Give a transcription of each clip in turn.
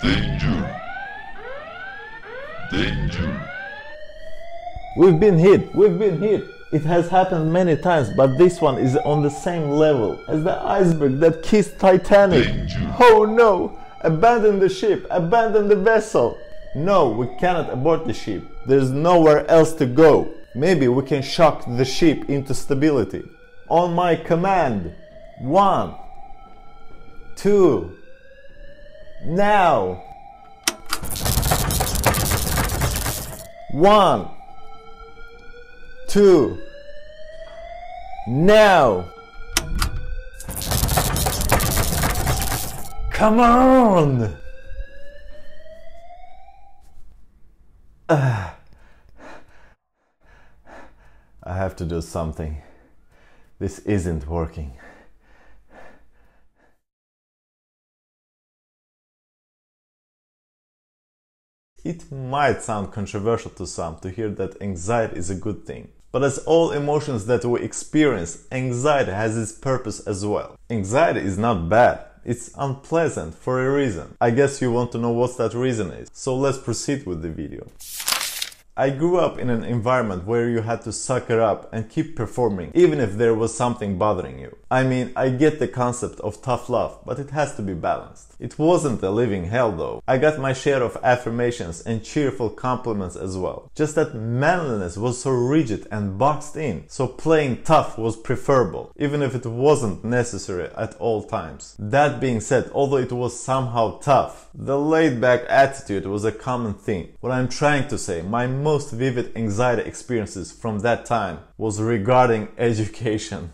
Danger. Danger. We've been hit. It has happened many times, but this one is on the same level as the iceberg that kissed Titanic. Danger. Oh no! Abandon the ship, abandon the vessel. No, we cannot abort the ship. There's nowhere else to go. Maybe we can shock the ship into stability. On my command. 1, 2, now. 1, 2, now. Come on! I have to do something. This isn't working. It might sound controversial to some to hear that anxiety is a good thing. But as all emotions that we experience, anxiety has its purpose as well. Anxiety is not bad. It's unpleasant for a reason. I guess you want to know what that reason is. So let's proceed with the video. I grew up in an environment where you had to suck it up and keep performing, even if there was something bothering you. I mean, I get the concept of tough love, but it has to be balanced. It wasn't a living hell though. I got my share of affirmations and cheerful compliments as well. Just that manliness was so rigid and boxed in, so playing tough was preferable, even if it wasn't necessary at all times. That being said, although it was somehow tough, the laid-back attitude was a common theme. What I'm trying to say, my most vivid anxiety experiences from that time was regarding education.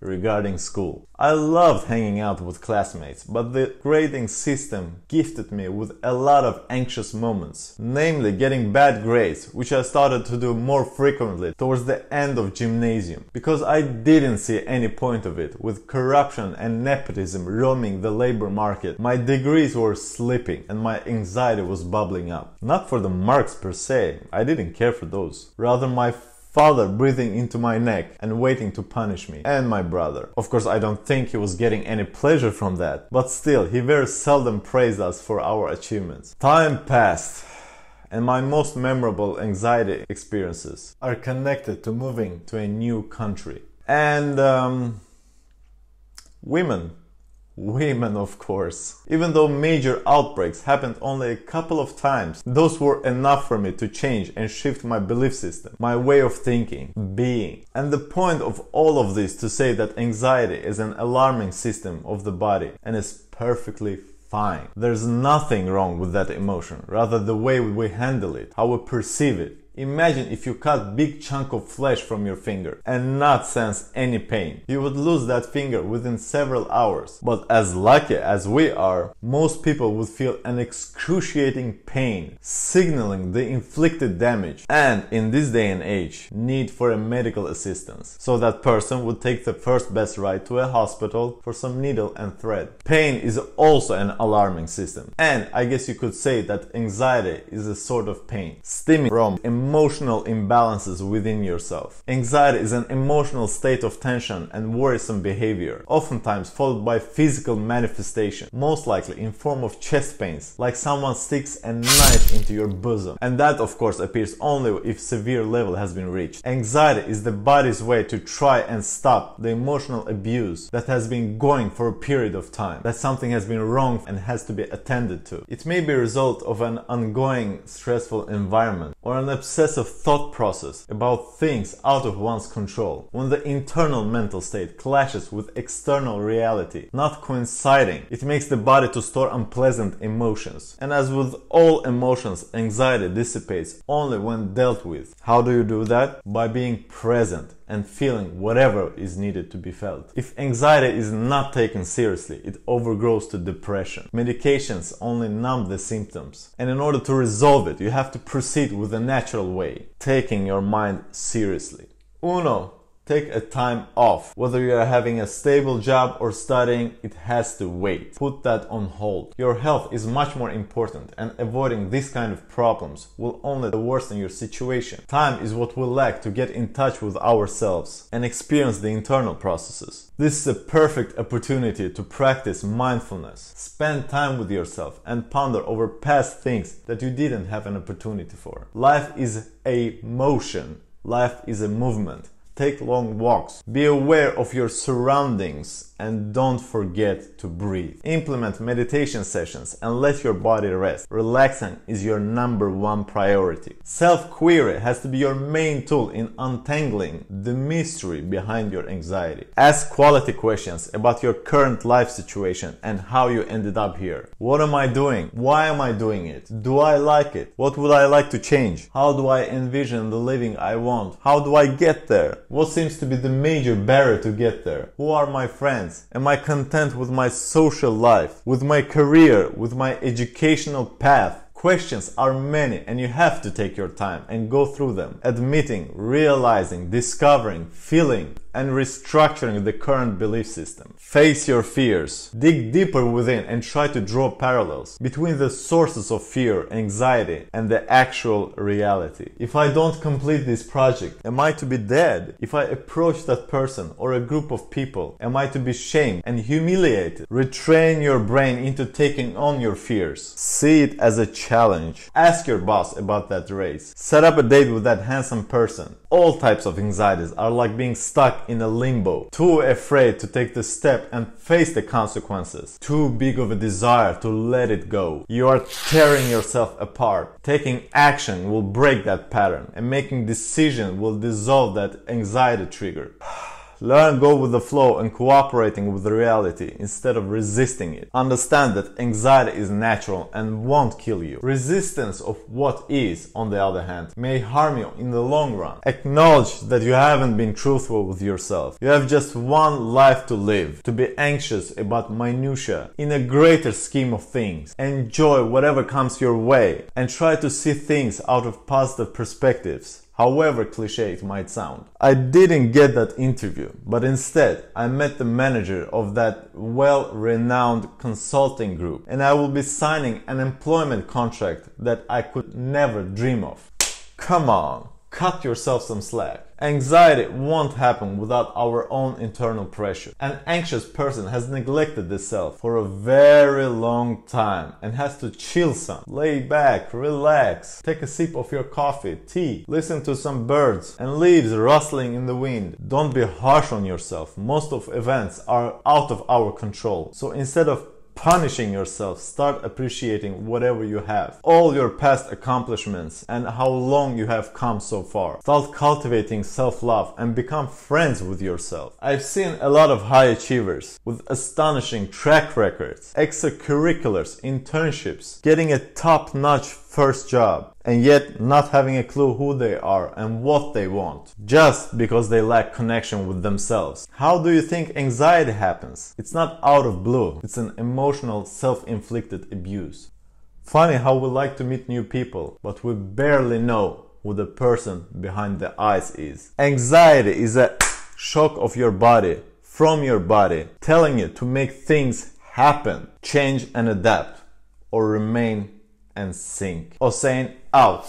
Regarding school. I loved hanging out with classmates, but the grading system gifted me with a lot of anxious moments, namely getting bad grades, which I started to do more frequently towards the end of gymnasium, because I didn't see any point of it. With corruption and nepotism roaming the labor market, my degrees were slipping and my anxiety was bubbling up. Not for the marks per se, I didn't care for those. Rather my father breathing into my neck and waiting to punish me, and my brother. Of course, I don't think he was getting any pleasure from that, but still, he very seldom praised us for our achievements. Time passed, and my most memorable anxiety experiences are connected to moving to a new country. And Women, of course. Even though major outbreaks happened only a couple of times, those were enough for me to change and shift my belief system, my way of thinking, being. And the point of all of this to say that anxiety is an alarming system of the body and is perfectly fine. There's nothing wrong with that emotion, rather the way we handle it, how we perceive it. Imagine if you cut big chunk of flesh from your finger and not sense any pain. You would lose that finger within several hours. But as lucky as we are, most people would feel an excruciating pain, signaling the inflicted damage, and in this day and age, need for a medical assistance. So that person would take the first best ride to a hospital for some needle and thread. Pain is also an alarming system. And I guess you could say that anxiety is a sort of pain, stemming from emotional imbalances within yourself. Anxiety is an emotional state of tension and worrisome behavior, oftentimes followed by physical manifestation, most likely in form of chest pains, like someone sticks a knife into your bosom. And that of course appears only if severe level has been reached. Anxiety is the body's way to try and stop the emotional abuse that has been going for a period of time, that something has been wrong and has to be attended to. It may be a result of an ongoing stressful environment or an obsessive thought process about things out of one's control, when the internal mental state clashes with external reality, not coinciding. It makes the body to store unpleasant emotions. And as with all emotions, anxiety dissipates only when dealt with. How do you do that? By being present and feeling whatever is needed to be felt. If anxiety is not taken seriously, it overgrows to depression. Medications only numb the symptoms. And in order to resolve it, you have to proceed with the natural way, taking your mind seriously. 1, Take a time off. Whether you are having a stable job or studying, it has to wait. Put that on hold. Your health is much more important, and avoiding this kind of problems will only worsen your situation. Time is what we lack to get in touch with ourselves and experience the internal processes. This is a perfect opportunity to practice mindfulness. Spend time with yourself and ponder over past things that you didn't have an opportunity for. Life is a motion. Life is a movement. Take long walks. Be aware of your surroundings and don't forget to breathe. Implement meditation sessions and let your body rest. Relaxing is your #1 priority. Self-query has to be your main tool in untangling the mystery behind your anxiety. Ask quality questions about your current life situation and how you ended up here. What am I doing? Why am I doing it? Do I like it? What would I like to change? How do I envision the living I want? How do I get there? What seems to be the major barrier to get there? Who are my friends? Am I content with my social life, with my career, with my educational path? Questions are many, and you have to take your time and go through them, admitting, realizing, discovering, feeling, and restructuring the current belief system. Face your fears. Dig deeper within and try to draw parallels between the sources of fear, anxiety, and the actual reality. If I don't complete this project, am I to be dead? If I approach that person or a group of people, am I to be shamed and humiliated? Retrain your brain into taking on your fears. See it as a challenge. Ask your boss about that race. Set up a date with that handsome person. All types of anxieties are like being stuck in a limbo, too afraid to take the step and face the consequences, too big of a desire to let it go. You are tearing yourself apart. Taking action will break that pattern, and making decisions will dissolve that anxiety trigger. Learn go with the flow and cooperating with the reality instead of resisting it. Understand that anxiety is natural and won't kill you. Resistance of what is, on the other hand, may harm you in the long run. Acknowledge that you haven't been truthful with yourself. You have just one life to live. To be anxious about minutiae in a greater scheme of things. Enjoy whatever comes your way and try to see things out of positive perspectives, however cliché it might sound. I didn't get that interview, but instead I met the manager of that well-renowned consulting group, and I will be signing an employment contract that I could never dream of. Come on, cut yourself some slack. Anxiety won't happen without our own internal pressure. An anxious person has neglected the self for a very long time and has to chill some. Lay back, relax, take a sip of your coffee, tea, listen to some birds and leaves rustling in the wind. Don't be harsh on yourself. Most of events are out of our control. So instead of punishing yourself, start appreciating whatever you have, all your past accomplishments and how long you have come so far. Start cultivating self-love and become friends with yourself. I've seen a lot of high achievers with astonishing track records, extracurriculars, internships, getting a top-notch first job, and yet not having a clue who they are and what they want, just because they lack connection with themselves. How do you think anxiety happens? It's not out of blue. It's an emotional, self-inflicted abuse. Funny how we like to meet new people, but we barely know who the person behind the eyes is. Anxiety is a shock of your body, from your body, telling you to make things happen, change and adapt, or remain and sink, or saying out.